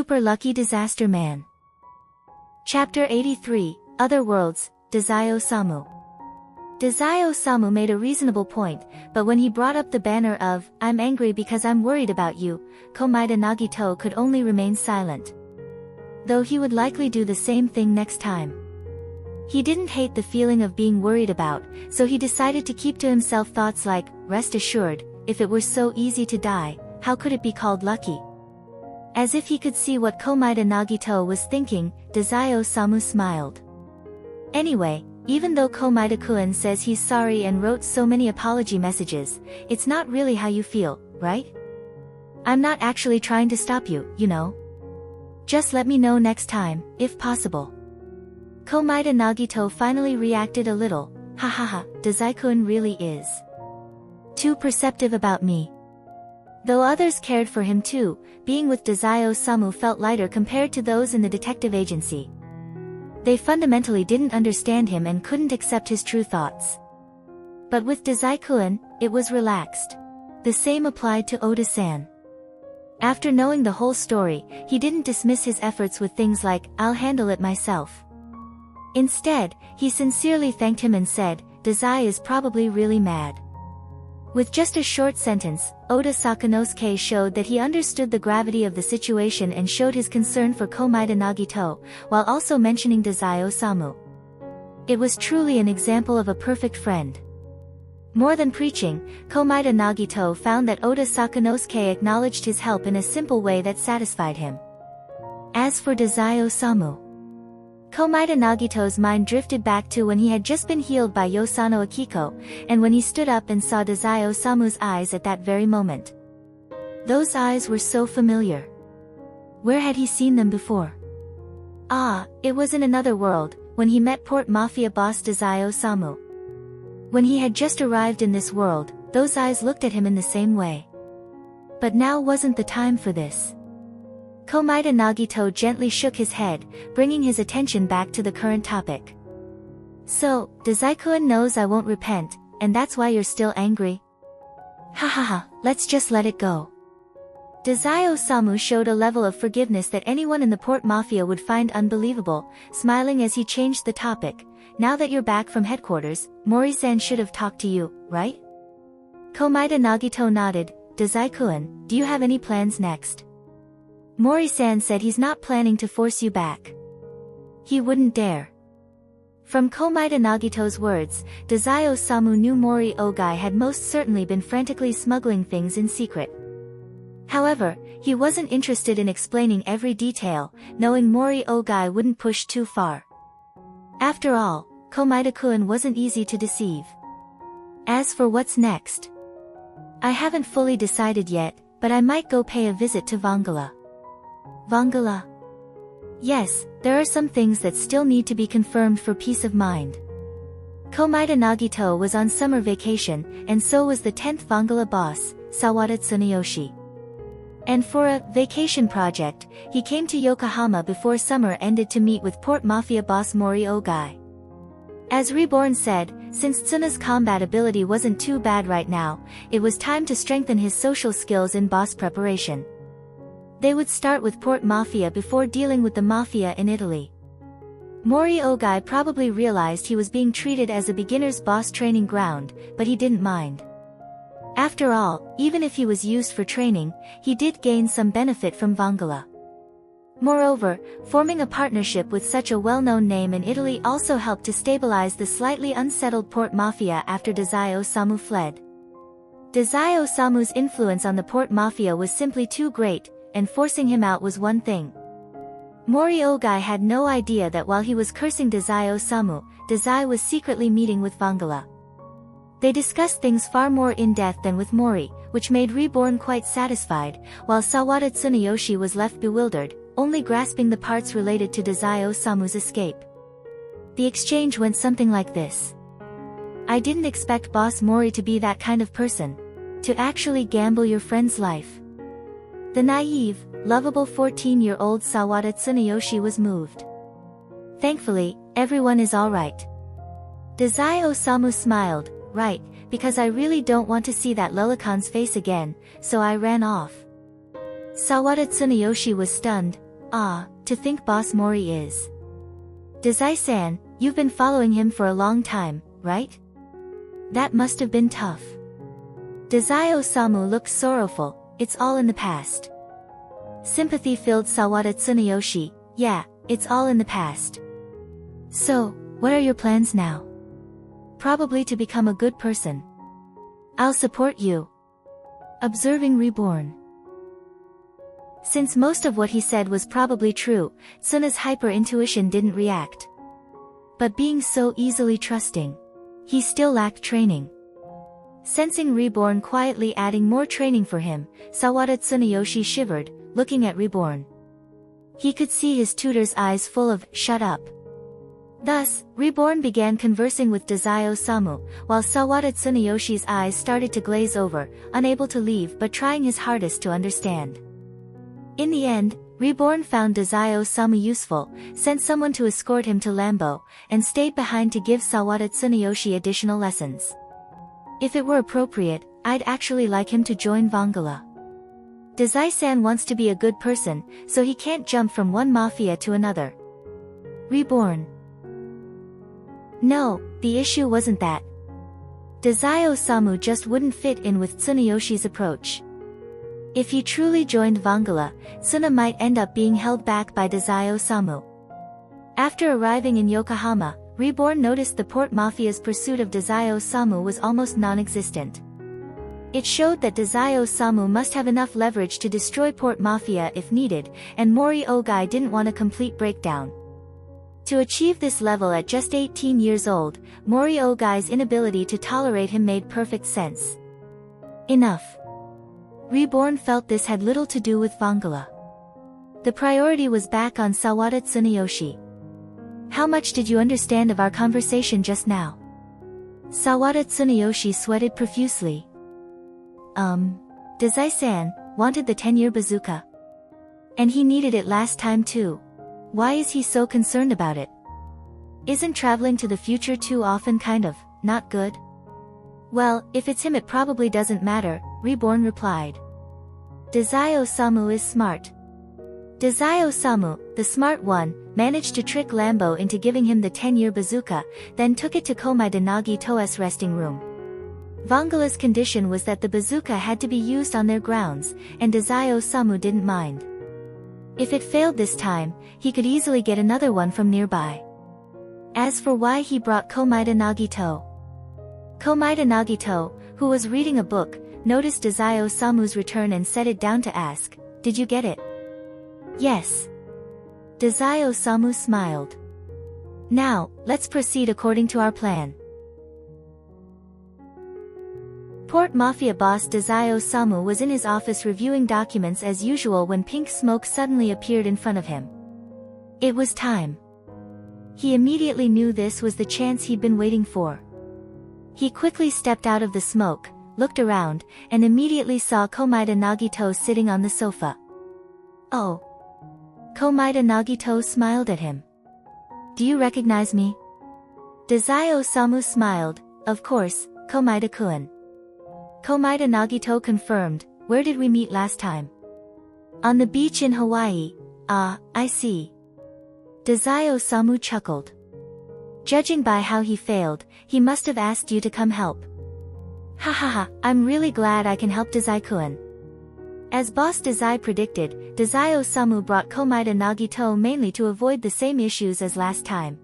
Super Lucky Disaster Man. Chapter 83, Other Worlds, Dazai Osamu. Dazai Osamu made a reasonable point, but when he brought up the banner of, "I'm angry because I'm worried about you," Komaeda Nagito could only remain silent. Though he would likely do the same thing next time. He didn't hate the feeling of being worried about, so he decided to keep to himself thoughts like, "Rest assured, if it were so easy to die, how could it be called lucky?" As if he could see what Komaeda Nagito was thinking, Dazai Osamu smiled. Anyway, even though Komaeda-kun says he's sorry and wrote so many apology messages, it's not really how you feel, right? I'm not actually trying to stop you, you know. Just let me know next time, if possible. Komaeda Nagito finally reacted a little. Hahaha, Dazai-kun really is too perceptive about me. Though others cared for him too, being with Dazai Osamu felt lighter compared to those in the detective agency. They fundamentally didn't understand him and couldn't accept his true thoughts. But with Dazai-kun, it was relaxed. The same applied to Oda-san. After knowing the whole story, he didn't dismiss his efforts with things like, "I'll handle it myself." Instead, he sincerely thanked him and said, "Dazai is probably really mad." With just a short sentence, Oda Sakanosuke showed that he understood the gravity of the situation and showed his concern for Komaeda Nagito, while also mentioning Dazai Osamu. It was truly an example of a perfect friend. More than preaching, Komaeda Nagito found that Oda Sakanosuke acknowledged his help in a simple way that satisfied him. As for Dazai Osamu, Komaeda Nagito's mind drifted back to when he had just been healed by Yosano Akiko, and when he stood up and saw Dazai Osamu's eyes at that very moment. Those eyes were so familiar. Where had he seen them before? Ah, it was in another world, when he met Port Mafia boss Dazai Osamu. When he had just arrived in this world, those eyes looked at him in the same way. But now wasn't the time for this. Komaeda Nagito gently shook his head, bringing his attention back to the current topic. "So, Dazai-kun knows I won't repent, and that's why you're still angry?" "Hahaha, let's just let it go." Dazai Osamu showed a level of forgiveness that anyone in the Port Mafia would find unbelievable, smiling as he changed the topic. "Now that you're back from headquarters, Mori-san should have talked to you, right?" Komaeda Nagito nodded. "Dazai-kun, do you have any plans next?" "Mori-san said he's not planning to force you back. He wouldn't dare." From Komaeda Nagito's words, Dazai Osamu knew Mori Ogai had most certainly been frantically smuggling things in secret. However, he wasn't interested in explaining every detail, knowing Mori Ogai wouldn't push too far. After all, Komaeda-kun wasn't easy to deceive. "As for what's next, I haven't fully decided yet, but I might go pay a visit to Vangala." "Vangala?" "Yes, there are some things that still need to be confirmed for peace of mind." Komaeda Nagito was on summer vacation, and so was the 10th Vangala boss, Sawada Tsuneyoshi. And for a vacation project, he came to Yokohama before summer ended to meet with Port Mafia boss Mori Ogai. As Reborn said, since Tsuna's combat ability wasn't too bad right now, it was time to strengthen his social skills in boss preparation. They would start with Port Mafia before dealing with the Mafia in Italy. Mori Ogai probably realized he was being treated as a beginner's boss training ground, but he didn't mind. After all, even if he was used for training, he did gain some benefit from Vangala. Moreover, forming a partnership with such a well-known name in Italy also helped to stabilize the slightly unsettled Port Mafia after Dazai Osamu fled. Dazai Osamu's influence on the Port Mafia was simply too great, and forcing him out was one thing. Mori Ogai had no idea that while he was cursing Dazai Osamu, Dazai was secretly meeting with Vangala. They discussed things far more in-depth than with Mori, which made Reborn quite satisfied, while Sawada Tsuneyoshi was left bewildered, only grasping the parts related to Dazai Osamu's escape. The exchange went something like this. "I didn't expect Boss Mori to be that kind of person. To actually gamble your friend's life." The naive, lovable 14-year-old Sawada Tsuneyoshi was moved. "Thankfully, everyone is alright." Dazai Osamu smiled. "Right, because I really don't want to see that Lelicon's face again, so I ran off." Sawada Tsuneyoshi was stunned. Ah, to think Boss Mori is. Dazai-san, you've been following him for a long time, right? That must have been tough. Dazai Osamu looked sorrowful. It's all in the past. Sympathy-filled Sawada Tsunayoshi, yeah, it's all in the past. So, what are your plans now? Probably to become a good person. I'll support you. Observing Reborn. Since most of what he said was probably true, Tsuna's hyper-intuition didn't react. But being so easily trusting, he still lacked training. Sensing Reborn quietly adding more training for him, Sawada Tsunayoshi shivered, looking at Reborn. He could see his tutor's eyes full of, "Shut up." Thus, Reborn began conversing with Dazai Osamu, while Sawada Tsunayoshi's eyes started to glaze over, unable to leave but trying his hardest to understand. In the end, Reborn found Dazai Osamu useful, sent someone to escort him to Lambo, and stayed behind to give Sawada Tsunayoshi additional lessons. If it were appropriate, I'd actually like him to join Vongala. Dazai-san wants to be a good person, so he can't jump from one mafia to another. Reborn. No, the issue wasn't that. Dazai Osamu just wouldn't fit in with Tsunayoshi's approach. If he truly joined Vongala, Tsuna might end up being held back by Dazai Osamu. After arriving in Yokohama, Reborn noticed the Port Mafia's pursuit of Dazai Osamu was almost non-existent. It showed that Dazai Osamu must have enough leverage to destroy Port Mafia if needed, and Mori Ogai didn't want a complete breakdown. To achieve this level at just 18 years old, Mori Ogai's inability to tolerate him made perfect sense. Enough. Reborn felt this had little to do with Vongala. The priority was back on Sawada Tsunayoshi. How much did you understand of our conversation just now? Sawada Tsunayoshi sweated profusely. Dazai-san wanted the 10-year bazooka. And he needed it last time too. Why is he so concerned about it? Isn't traveling to the future too often kind of, not good? Well, if it's him it probably doesn't matter, Reborn replied. Dazai Osamu is smart. Dazai Osamu, the smart one, managed to trick Lambo into giving him the 10-year bazooka, then took it to Komaeda Nagito's resting room. Vongala's condition was that the bazooka had to be used on their grounds, and Dazai Osamu didn't mind. If it failed this time, he could easily get another one from nearby. As for why he brought Komaeda Nagito. Komaeda Nagito, who was reading a book, noticed Dazai Osamu's return and set it down to ask, "Did you get it?" "Yes." Dazai Osamu smiled. "Now, let's proceed according to our plan." Port Mafia boss Dazai Osamu was in his office reviewing documents as usual when pink smoke suddenly appeared in front of him. It was time. He immediately knew this was the chance he'd been waiting for. He quickly stepped out of the smoke, looked around, and immediately saw Komaeda Nagito sitting on the sofa. "Oh." Komaeda Nagito smiled at him. "Do you recognize me?" Dazai Osamu smiled, "Of course, Komaeda-kun." Komaeda Nagito confirmed, "Where did we meet last time?" "On the beach in Hawaii." "Ah, I see." Dazai Osamu chuckled. "Judging by how he failed, he must have asked you to come help." "Ha ha ha, I'm really glad I can help Dazai-kun." As Boss Dazai predicted, Dazai Osamu brought Komaeda Nagito mainly to avoid the same issues as last time.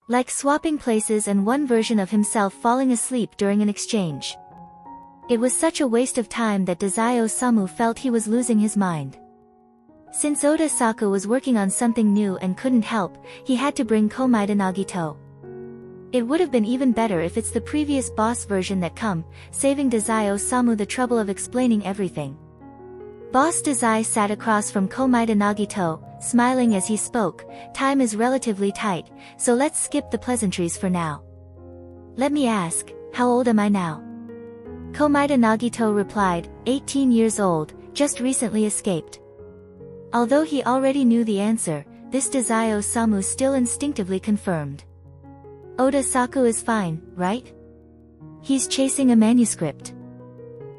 Like swapping places and one version of himself falling asleep during an exchange. It was such a waste of time that Dazai Osamu felt he was losing his mind. Since Oda Saku was working on something new and couldn't help, he had to bring Komaeda Nagito. It would have been even better if it's the previous boss version that come, saving Dazai Osamu the trouble of explaining everything. Boss Dazai sat across from Komaeda Nagito, smiling as he spoke, "Time is relatively tight, so let's skip the pleasantries for now. Let me ask, how old am I now?" Komaeda Nagito replied, 18 years old, just recently escaped. Although he already knew the answer, this Dazai Osamu still instinctively confirmed. Oda Saku is fine, right? He's chasing a manuscript.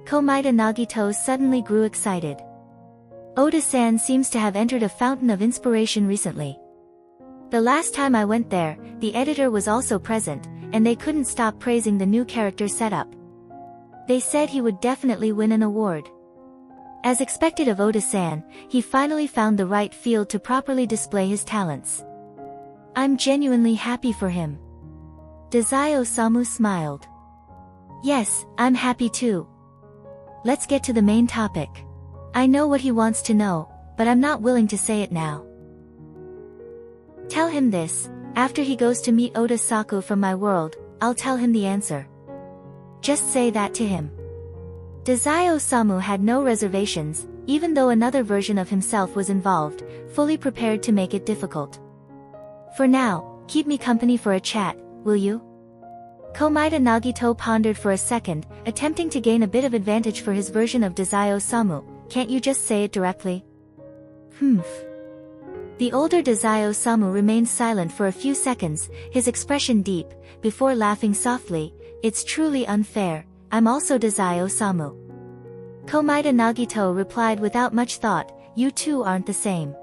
Komaeda Nagito suddenly grew excited. Oda-san seems to have entered a fountain of inspiration recently. The last time I went there, the editor was also present, and they couldn't stop praising the new character setup. They said he would definitely win an award. As expected of Oda-san, he finally found the right field to properly display his talents. I'm genuinely happy for him. Dazai Osamu smiled. Yes, I'm happy too. Let's get to the main topic. I know what he wants to know, but I'm not willing to say it now. Tell him this, after he goes to meet Oda Saku from my world, I'll tell him the answer. Just say that to him. Dazai Osamu had no reservations, even though another version of himself was involved, fully prepared to make it difficult. For now, keep me company for a chat, will you? Komaeda Nagito pondered for a second, attempting to gain a bit of advantage for his version of Dazai Osamu. Can't you just say it directly? Humph. The older Dazai Osamu remained silent for a few seconds, his expression deep, before laughing softly. It's truly unfair, I'm also Dazai Osamu. Komaeda Nagito replied without much thought, you two aren't the same.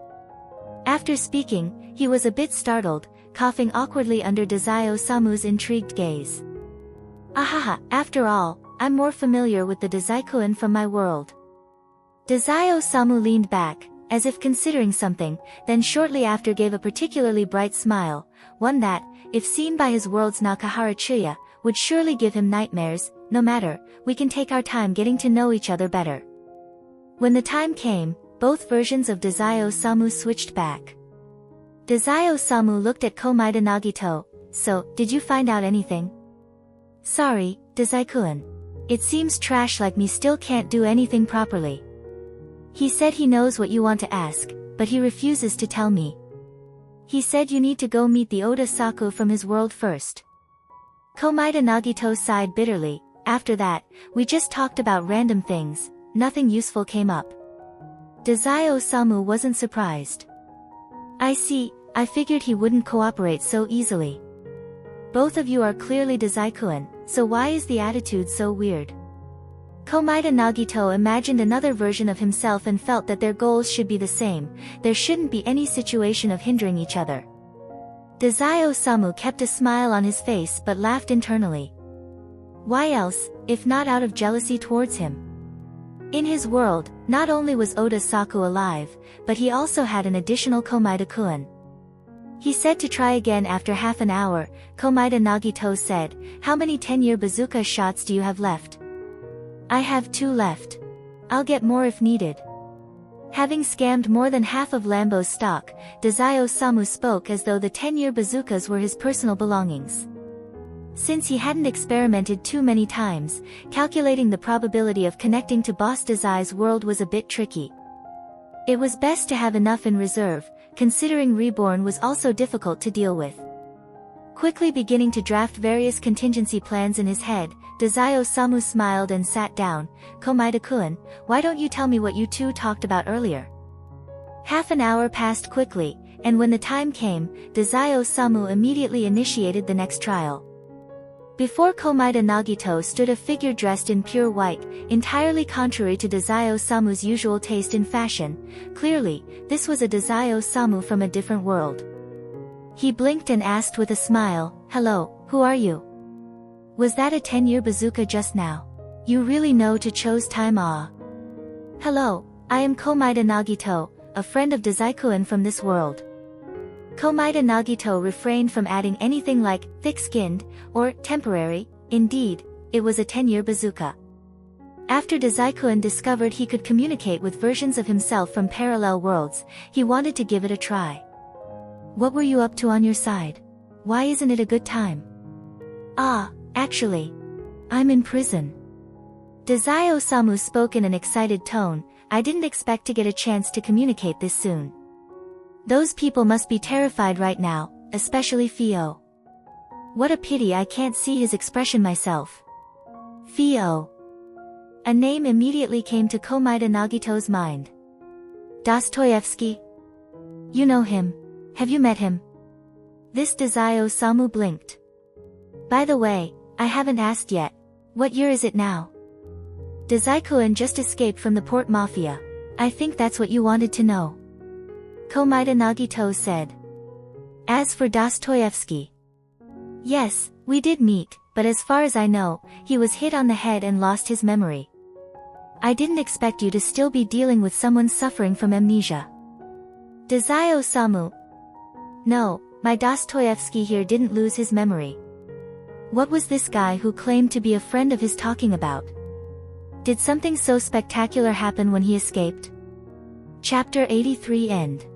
After speaking, he was a bit startled, coughing awkwardly under Dazai Osamu's intrigued gaze. Ahaha, after all, I'm more familiar with the Dazai-kun from my world. Dazai Osamu leaned back, as if considering something, then shortly after gave a particularly bright smile, one that, if seen by his world's Nakahara Chuya, would surely give him nightmares. No matter, we can take our time getting to know each other better. When the time came, both versions of Dazai Osamu switched back. Dazai Osamu looked at Komaeda Nagito. So, did you find out anything? Sorry, Dazai-kun. It seems trash like me still can't do anything properly. He said he knows what you want to ask, but he refuses to tell me. He said you need to go meet the Oda Saku from his world first. Komaeda Nagito sighed bitterly. After that, we just talked about random things, nothing useful came up. Dazai Osamu wasn't surprised. I see, I figured he wouldn't cooperate so easily. Both of you are clearly Dazai-kun, so why is the attitude so weird? Komaeda Nagito imagined another version of himself and felt that their goals should be the same, there shouldn't be any situation of hindering each other. Dazai Osamu kept a smile on his face but laughed internally. Why else, if not out of jealousy towards him? In his world, not only was Oda Saku alive, but he also had an additional Komaeda-kun. He said to try again after half an hour. Komaeda Nagito said, how many 10-year bazooka shots do you have left? I have 2 left. I'll get more if needed. Having scammed more than half of Lambo's stock, Dazai Osamu spoke as though the 10-year bazookas were his personal belongings. Since he hadn't experimented too many times, calculating the probability of connecting to Boss Dazai's world was a bit tricky. It was best to have enough in reserve, considering Reborn was also difficult to deal with. Quickly beginning to draft various contingency plans in his head, Dazai Osamu smiled and sat down. Komaeda-kun, why don't you tell me what you two talked about earlier? Half an hour passed quickly, and when the time came, Dazai Osamu immediately initiated the next trial. Before Komaeda Nagito stood a figure dressed in pure white, entirely contrary to Dazai Osamu's usual taste in fashion. Clearly, this was a Dazai Osamu from a different world. He blinked and asked with a smile, hello, who are you? Was that a 10-year bazooka just now? You really know to chose time. Hello, I am Komaeda Nagito, a friend of Dazai-kun from this world. Komaeda Nagito refrained from adding anything like thick-skinned or temporary. Indeed, it was a 10-year bazooka. After Dazai-kun discovered he could communicate with versions of himself from parallel worlds, he wanted to give it a try. What were you up to on your side? Why isn't it a good time? Actually, I'm in prison. Dazai Osamu spoke in an excited tone. I didn't expect to get a chance to communicate this soon. Those people must be terrified right now, especially Fio. What a pity I can't see his expression myself. Fio. A name immediately came to Komaeda Nagito's mind. Dostoevsky? You know him. Have you met him? This Dazai Osamu blinked. By the way, I haven't asked yet. What year is it now? Dazai-kun just escaped from the port mafia. I think that's what you wanted to know. Komaeda Nagito said. As for Dostoevsky. Yes, we did meet, but as far as I know, he was hit on the head and lost his memory. I didn't expect you to still be dealing with someone suffering from amnesia. Dazai Osamu. No, my Dostoevsky here didn't lose his memory. What was this guy who claimed to be a friend of his talking about? Did something so spectacular happen when he escaped? Chapter 83 End.